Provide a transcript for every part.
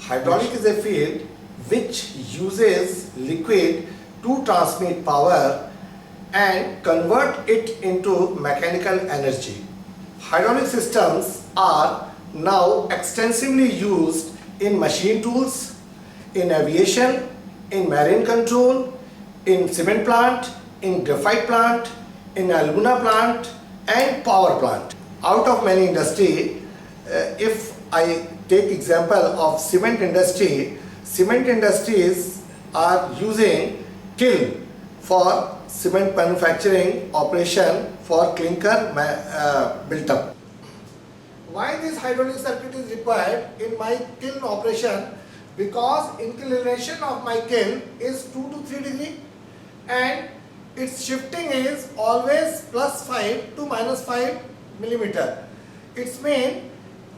Hydraulic is a field which uses liquid to transmit power and convert it into mechanical energy. Hydraulic systems are now extensively used in machine tools, in aviation, in marine control, in cement plant, in graphite plant, in alumina plant and power plant. Out of many industry, if I take example of cement industries are using kiln for cement manufacturing operation for clinker built up. Why this hydraulic circuit is required in my kiln operation? Because inclination of my kiln is 2 to 3 degree and its shifting is always plus 5 to minus 5 millimeter. It's mean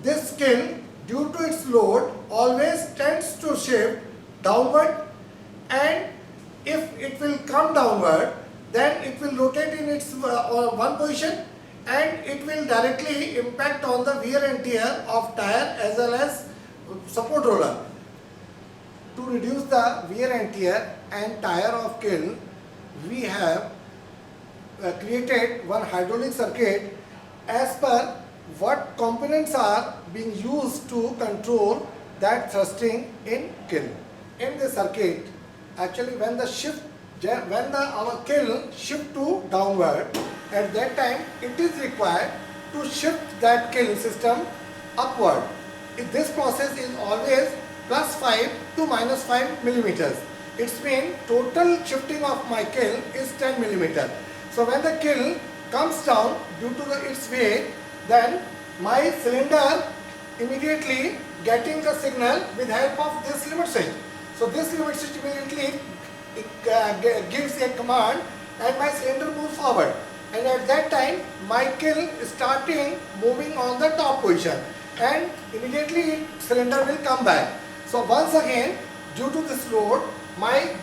this kiln due to its load always tends to shift downward, and if it will come downward then it will rotate in its one position and it will directly impact on the wear and tear of tire as well as support roller. To reduce the wear and tear and tire of kiln, we have created one hydraulic circuit as per what components are being used to control that thrusting in kiln. In the circuit, actually when our kiln shift to downward, at that time it is required to shift that kiln system upward. This process is always plus 5 to minus 5 millimeters. It's mean total shifting of my kiln is 10 millimeter. So when the kiln comes down due to its weight, then my cylinder immediately getting the signal with help of this limit switch. So this limit switch immediately gives a command and my cylinder moves forward, and at that time my kiln starting moving on the top position and immediately cylinder will come back. So once again due to this load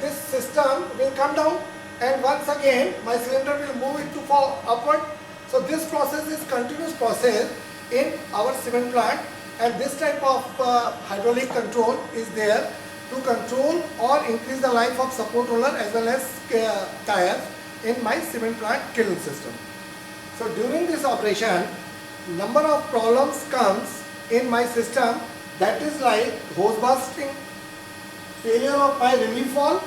this system will come down, and once again my cylinder will move it to upward. So this process is continuous process in our cement plant, and this type of hydraulic control is there to control or increase the life of support roller as well as tires in my cement plant kiln system. So during this operation, number of problems comes in my system, that is like hose bursting, failure of my relief valve,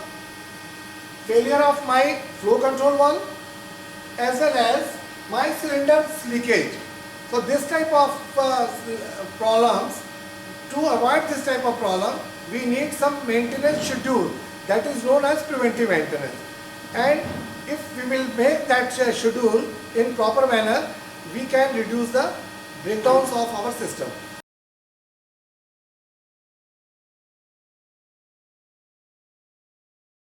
failure of my flow control valve, as well as my cylinder's leakage. So this type of problems, to avoid this type of problem, we need some maintenance schedule that is known as preventive maintenance. And if we will make that schedule in proper manner, we can reduce the breakdowns of our system.